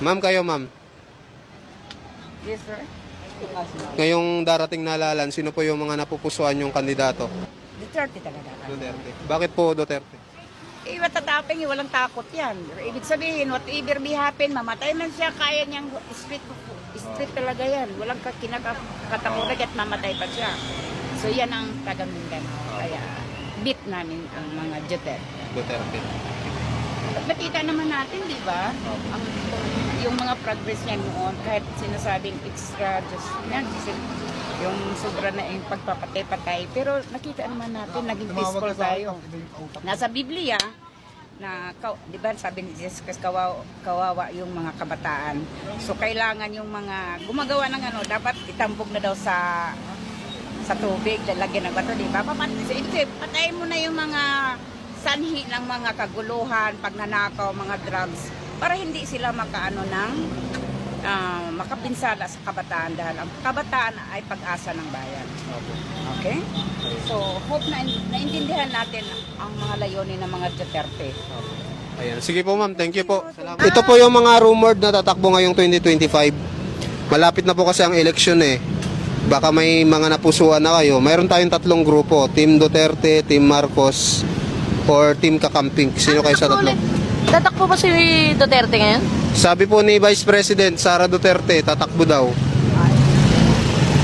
Ma'am, kayo ma'am. Yes, sir. Ngayong darating na halalan, sino po yung mga napupusuan yung kandidato? Duterte talaga. Duterte. Bakit po Duterte? Eh, matataping, walang takot yan. Ibig sabihin, whatever be happen, mamatay man siya, kaya niyang street talaga yan. Walang kinakatakulag at mamatay pa siya. So, yan ang tagang Mindanao. Kaya, beat namin ang mga Duterte. At nakita naman natin, di ba? Yung mga progress niya noon, kahit sinasabing extra, yung sobra na yung pagpapatay-patay. Pero nakita naman natin, naging peaceful tayo. Nasa Biblia, na, di ba sabi ni Jesus, kawawa yung mga kabataan. So kailangan yung mga gumagawa ng ano, dapat itambog na daw sa tubig, lalagyan ng bato, di ba? Patayin mo na yung mga sanhi ng mga kaguluhan, pagnanakaw, mga drugs, para hindi sila makaano ng makapinsala sa kabataan dahil ang kabataan ay pag-asa ng bayan. Okay? So, hope na naintindihan natin ang mga layunin ng mga Duterte. Ayan. Sige po ma'am, thank you po. Salamat. Ito po yung mga rumored na tatakbo ngayong 2025. Malapit na po kasi ang eleksyon eh. Baka may mga napusuan na kayo. Mayroon tayong tatlong grupo, Team Duterte, Team Marcos, or Team Kakamping. Sino kayo sa tatlo? Tatakbo ba si Duterte ngayon? Sabi po ni Vice President Sara Duterte, tatakbo daw.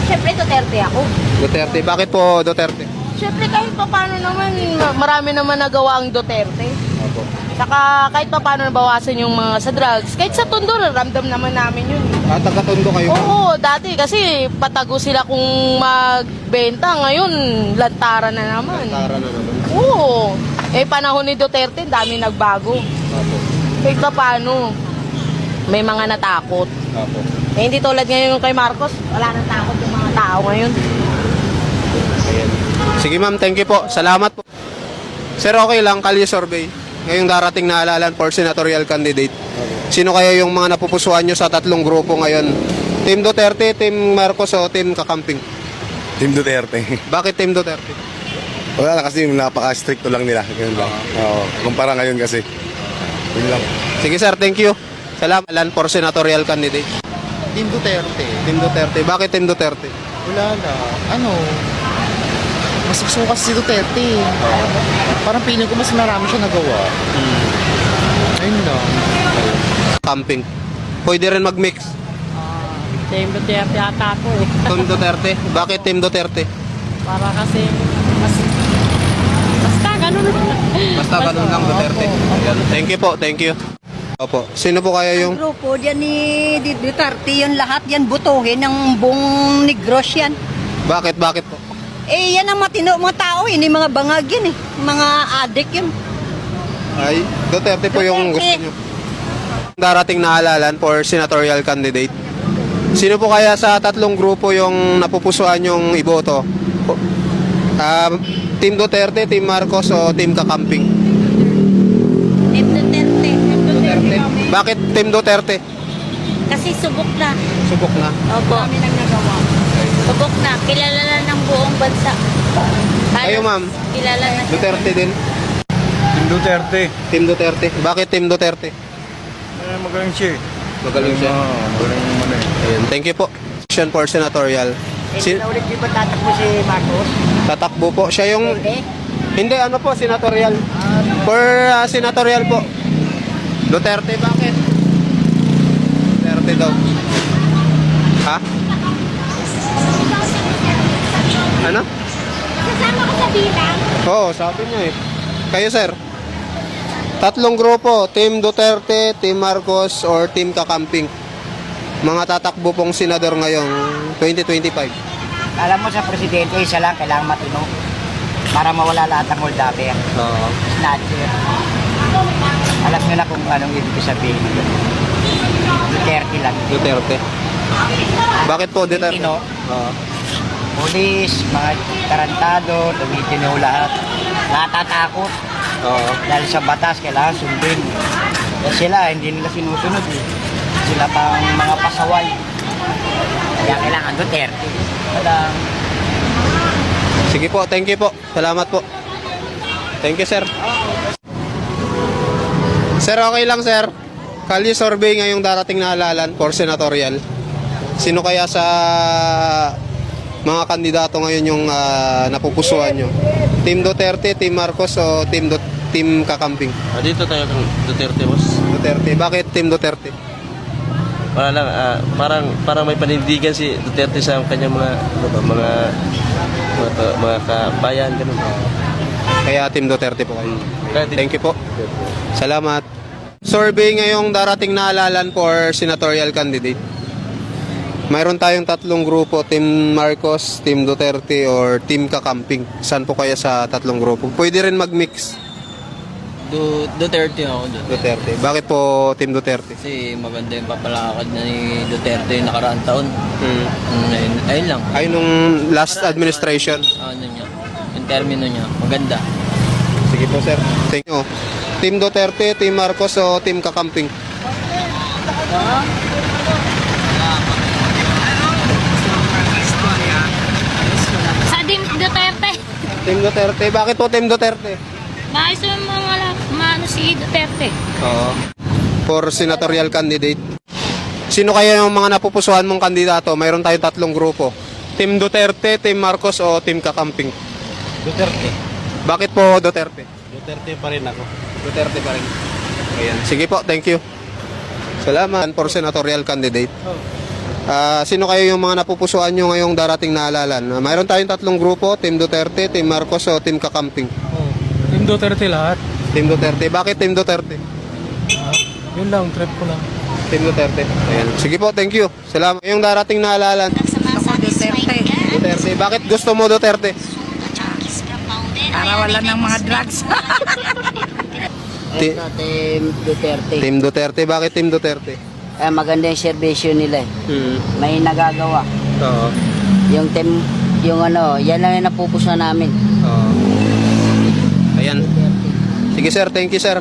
Siyempre Duterte ako. Duterte, bakit po Duterte? Siyempre kahit pa paano naman, marami naman nagawa ang Duterte. Opo. Saka kahit pa paano nabawasan yung mga sa drugs. Kahit sa Tondo, ramdam naman namin yun. Taga-Tondo kayo? Oo, dati kasi patago sila kung magbenta. Ngayon, lantaran na naman. Lantaran na naman. Oo. Eh, panahon ni Duterte, dami nagbago. Opo. Kahit pa paano, may mga natakot. Opo. Eh, hindi tulad ngayon kay Marcos, wala nang takot yung mga tao ngayon. Ayan. Sige ma'am, thank you po. Salamat po. Sir, okay lang, kalye survey. Ngayong darating na halalan for senatorial candidate. Sino kaya yung mga napupusuan nyo sa tatlong grupo ngayon? Team Duterte, Team Marcos o Team Kakamping? Team Duterte. Bakit Team Duterte? Wala na kasi napaka-stricto lang nila. Ganun lang. Oo, kumpara ngayon kasi. Yun lang. Sige sir, thank you. Salamat for senatorial candidate. Team Duterte. Team Duterte. Bakit Team Duterte? Wala na. Mas gusto ko kasi si Duterte. Parang piling ko mas marami siya nagawa. Ayun lang. Camping. Pwede rin mag-mix. Team Duterte ata ako eh. Team Duterte. Bakit Team Duterte? Para kasi basta ganun lang. Basta ganun lang Duterte. Ayan. Thank you po, thank you. Opo. Sino po kaya yung... Grupo dyan ni Duterte, yun lahat yan butuhin ng buong Negros yan. Bakit po? Eh, yan ang matino mga tao, yun yung mga bangag yun eh. Mga adik yun. Ay, Duterte po yung gusto Duterte. nyo. Darating na halalan for senatorial candidate. Sino po kaya sa tatlong grupo yung napupusuan yung iboto? Team Duterte, Team Marcos o Team Kakamping? Team Duterte. Duterte. Bakit Team Duterte? Kasi subok na. Subok na. Opo. Kami nang nagawa. Subok na. Kilala na ng buong bansa. Kayo ma'am, Kilala na. Duterte din. Team Duterte. Team Duterte. Bakit Team Duterte? Magaling siya. Magaling siya. Magaling naman eh. Ayun, thank you po. Action for senatorial. Ulit di ba tatakbo si Marcos? Tatakbo po. Siya yung... Hindi. Hindi, ano po, senatorial. For senatorial po. Duterte, bakit? Duterte daw. Ha? Ano? Kasama ko sa bilang. Oo, sabi niya eh. Kayo, sir? Tatlong grupo, Team Duterte, Team Marcos, or Team Kakamping. Mga tatakbo pong senador ngayong 2025. Alam mo sa presidente, isa lang, kailangan matino. Para mawala lahat ng holdapper. Oo. Snatcher. Alam nyo na kung anong ibig sabihin. Duterte lang. Duterte. Bakit po Duterte? Tino. Oo. Pulis, mga tarantado, tumitino lahat. Natatakot. Oo. Dahil sa batas, kailangan sundin. Kasi sila, hindi nila sinusunod eh. Sila pang mga pasaway. Kaya kailangan Duterte. Walang Sige po, thank you po. Salamat po. Thank you, sir. Sir, okay lang, sir. Kalye survey ngayong darating na halalan for senatorial. Sino kaya sa mga kandidato ngayon yung napupusuan nyo? Team Duterte, Team Marcos o Team Kakamping? Dito tayo kang Duterte, boss. Duterte. Bakit Team Duterte? Para lang, parang may panindigan si Duterte sa kanyang mga kabayan, ganun. Kaya Team Duterte po kayo. Thank you po. Salamat. Survey ngayong darating na halalan for senatorial candidate. Mayroon tayong tatlong grupo, Team Marcos, Team Duterte, or Team Kakamping. Saan po kaya sa tatlong grupo? Pwede rin mag-mix. Duterte ako doon. Duterte. Bakit po Team Duterte? Kasi maganda yung papalakad na ni Duterte yung nakaraang taon. Ayun lang. Ay, nung last administration. Ano niya. Yung termino niya. Maganda. Sige po, sir. Thank you. Team Duterte, Team Marcos, o Team Kakamping? Sa Team Duterte. Team Duterte. Bakit po Team Duterte? Nais yung mga si Duterte. Oo. For senatorial candidate. Sino kaya yung mga napupusuan mong kandidato? Mayroon tayong tatlong grupo. Team Duterte, Team Marcos, o Team Kakamping? Duterte. Bakit po Duterte? Duterte pa rin ako. Duterte pa rin. Ayan. Sige po, thank you. Salamat for senatorial candidate. Sino kayo yung mga napupusuan nyo ngayong darating na halalan? Mayroon tayong tatlong grupo, Team Duterte, Team Marcos, o Team Kakamping? Team Duterte lahat. Team Duterte. Bakit Team Duterte? Yun lang, trip ko lang. Team Duterte. Ayan. Sige po, thank you. Salamat. Yung darating na halalan, Duterte. Duterte. Bakit gusto mo Duterte? Para wala ng mga drugs. Team Duterte. Team Duterte. Bakit Team Duterte? Maganda yung servisyo nila eh. May nagagawa. Oo. Yung team, yan lang yung napupusuan namin. Oo. Ayan. Sige sir, thank you sir.